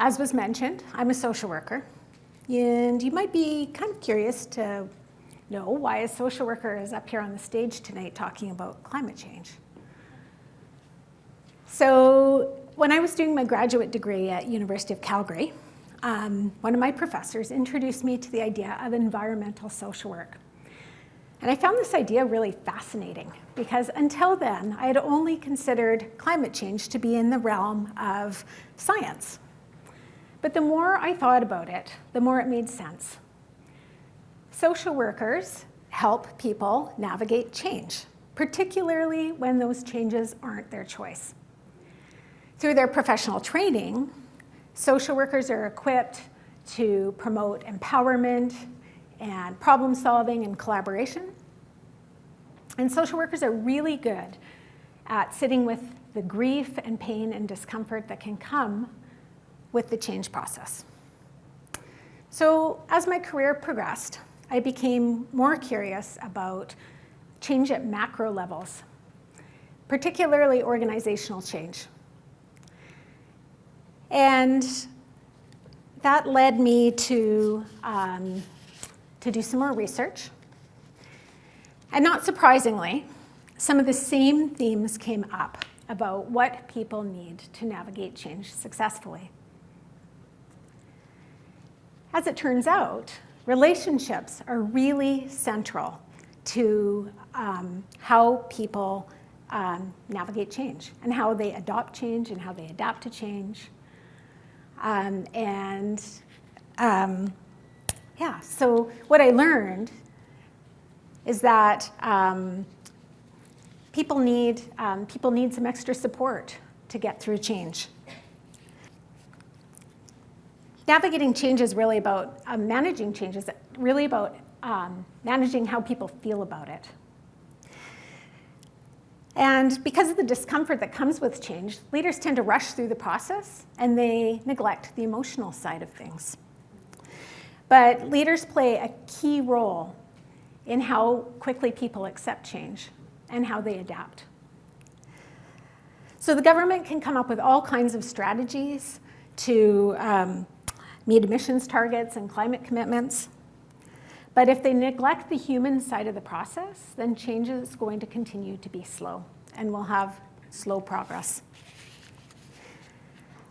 as was mentioned, I'm a social worker. And you might be kind of curious to know why a social worker is up here on the stage tonight talking about climate change. So when I was doing my graduate degree at University of Calgary, one of my professors introduced me to the idea of environmental social work. And I found this idea really fascinating because until then, I had only considered climate change to be in the realm of science. But the more I thought about it, the more it made sense. Social workers help people navigate change, particularly when those changes aren't their choice. Through their professional training, social workers are equipped to promote empowerment and problem solving and collaboration. And social workers are really good at sitting with the grief and pain and discomfort that can come with the change process. So as my career progressed, I became more curious about change at macro levels, particularly organizational change. And that led me to do some more research. And not surprisingly, some of the same themes came up about what people need to navigate change successfully. As it turns out, relationships are really central to how people navigate change and how they adopt change and how they adapt to change. So what I learned is that people need some extra support to get through change. Navigating change is really about managing change is really about managing how people feel about it. And because of the discomfort that comes with change, leaders tend to rush through the process and they neglect the emotional side of things. But leaders play a key role in how quickly people accept change and how they adapt. So the government can come up with all kinds of strategies to meet emissions targets and climate commitments. But if they neglect the human side of the process, then change is going to continue to be slow, and we'll have slow progress.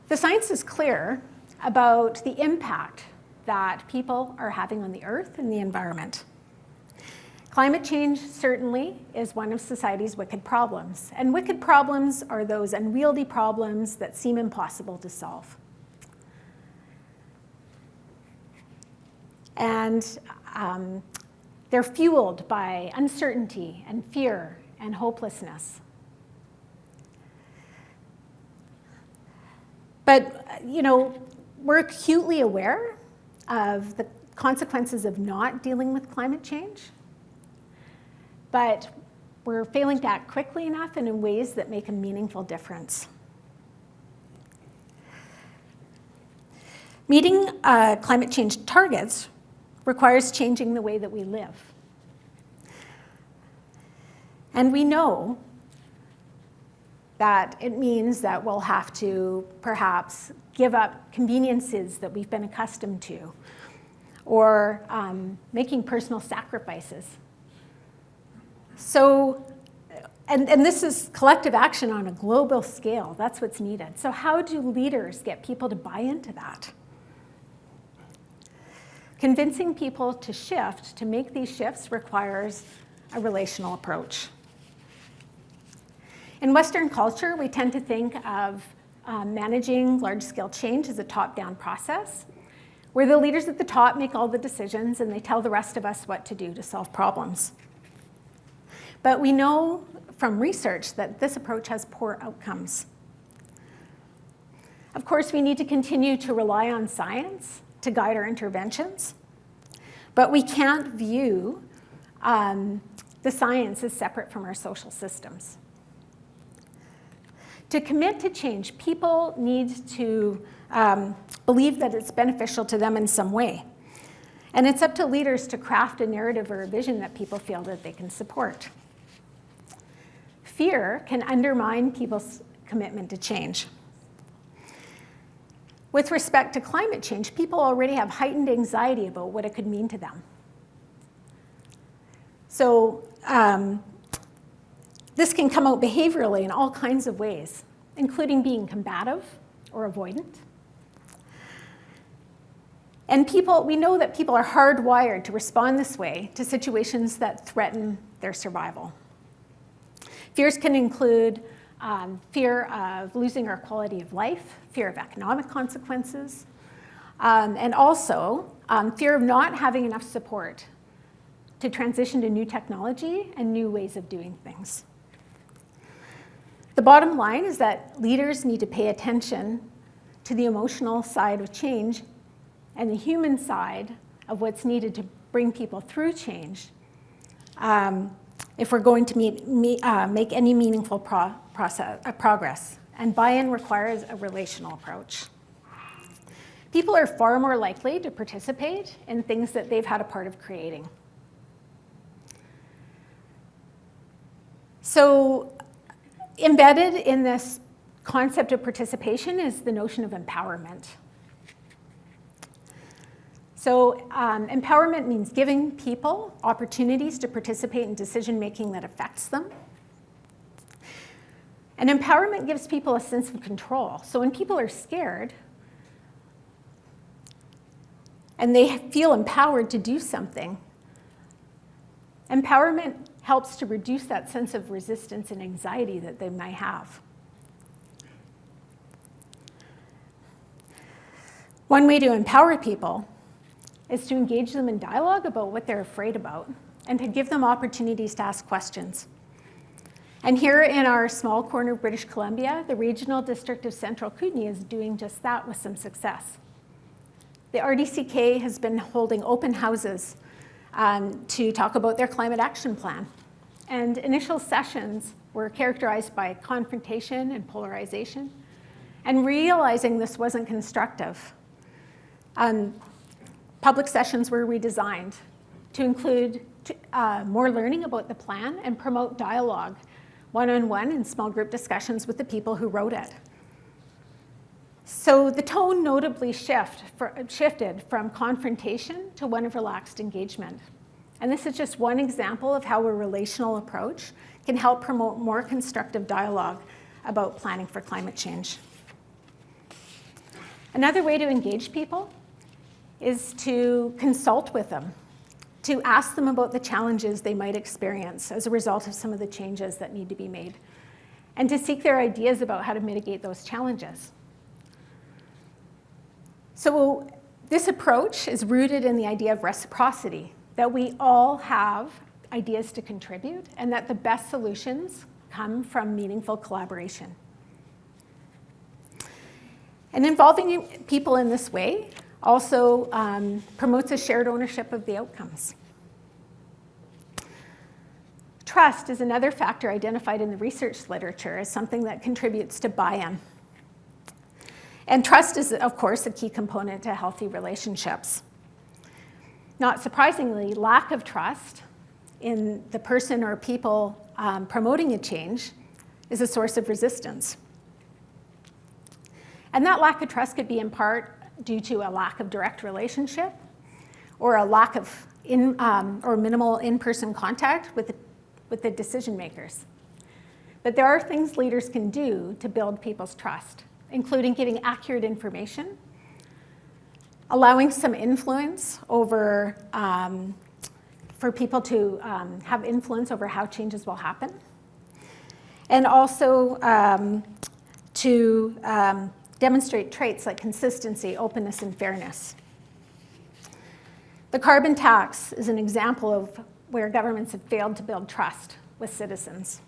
The science is clear about the impact that people are having on the earth and the environment. Climate change certainly is one of society's wicked problems, and wicked problems are those unwieldy problems that seem impossible to solve. And they're fueled by uncertainty and fear and hopelessness. But, we're acutely aware of the consequences of not dealing with climate change, but we're failing to act quickly enough and in ways that make a meaningful difference. Meeting climate change targets requires changing the way that we live. And we know that it means that we'll have to perhaps give up conveniences that we've been accustomed to, or making personal sacrifices. So, and this is collective action on a global scale. That's what's needed. So how do leaders get people to buy into that? Convincing people to shift, to make these shifts, requires a relational approach. In Western culture, we tend to think of managing large-scale change as a top-down process, where the leaders at the top make all the decisions and they tell the rest of us what to do to solve problems. But we know from research that this approach has poor outcomes. Of course, we need to continue to rely on science to guide our interventions, but we can't view the science as separate from our social systems. To commit to change, people need to believe that it's beneficial to them in some way. And it's up to leaders to craft a narrative or a vision that people feel that they can support. Fear can undermine people's commitment to change. With respect to climate change, people already have heightened anxiety about what it could mean to them. So this can come out behaviorally in all kinds of ways, including being combative or avoidant. And we know that people are hardwired to respond this way to situations that threaten their survival. Fears can include fear of losing our quality of life, fear of economic consequences, and also fear of not having enough support to transition to new technology and new ways of doing things. The bottom line is that leaders need to pay attention to the emotional side of change and the human side of what's needed to bring people through change if we're going to make any meaningful progress. And buy-in requires a relational approach. People are far more likely to participate in things that they've had a part of creating. So embedded in this concept of participation is the notion of empowerment. So empowerment means giving people opportunities to participate in decision-making that affects them. And empowerment gives people a sense of control. So when people are scared and they feel empowered to do something, empowerment helps to reduce that sense of resistance and anxiety that they might have. One way to empower people is to engage them in dialogue about what they're afraid about and to give them opportunities to ask questions. And here in our small corner of British Columbia, the Regional District of Central Kootenay is doing just that with some success. The RDCK has been holding open houses to talk about their climate action plan. And initial sessions were characterized by confrontation and polarization, and realizing this wasn't constructive. Public sessions were redesigned to include more learning about the plan and promote dialogue, one-on-one and small group discussions with the people who wrote it. So the tone notably shifted from confrontation to one of relaxed engagement. And this is just one example of how a relational approach can help promote more constructive dialogue about planning for climate change. Another way to engage people is to consult with them, to ask them about the challenges they might experience as a result of some of the changes that need to be made, and to seek their ideas about how to mitigate those challenges. So this approach is rooted in the idea of reciprocity, that we all have ideas to contribute and that the best solutions come from meaningful collaboration. And involving people in this way also promotes a shared ownership of the outcomes. Trust is another factor identified in the research literature as something that contributes to buy-in. And trust is, of course, a key component to healthy relationships. Not surprisingly, lack of trust in the person or people promoting a change is a source of resistance. And that lack of trust could be in part due to a lack of direct relationship or a lack of or minimal in-person contact with the decision makers. But there are things leaders can do to build people's trust, including giving accurate information, allowing some influence over, for people to have influence over how changes will happen, and also to demonstrate traits like consistency, openness, and fairness. The carbon tax is an example of where governments have failed to build trust with citizens.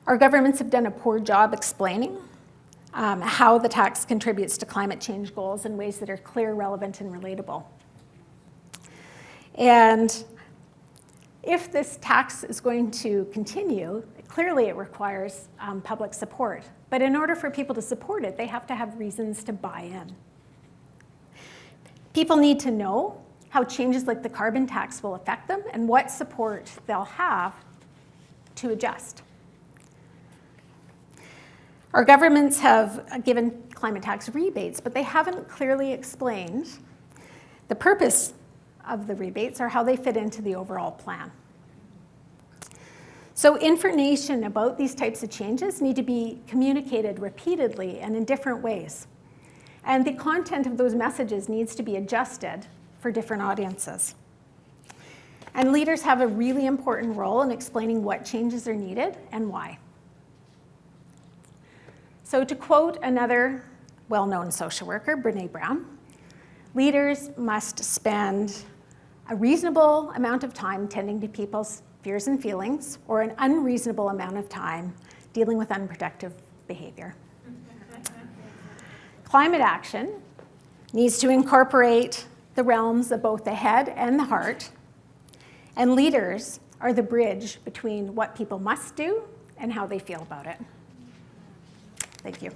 Our governments have done a poor job explaining how the tax contributes to climate change goals in ways that are clear, relevant, and relatable. And if this tax is going to continue, clearly it requires public support. But in order for people to support it, they have to have reasons to buy in. People need to know how changes like the carbon tax will affect them and what support they'll have to adjust. Our governments have given climate tax rebates, but they haven't clearly explained the purpose of the rebates or how they fit into the overall plan. So information about these types of changes need to be communicated repeatedly and in different ways. And the content of those messages needs to be adjusted for different audiences. And leaders have a really important role in explaining what changes are needed and why. So to quote another well-known social worker, Brené Brown, leaders must spend a reasonable amount of time tending to people's fears and feelings, or an unreasonable amount of time dealing with unproductive behavior. Climate action needs to incorporate the realms of both the head and the heart, and leaders are the bridge between what people must do and how they feel about it. Thank you.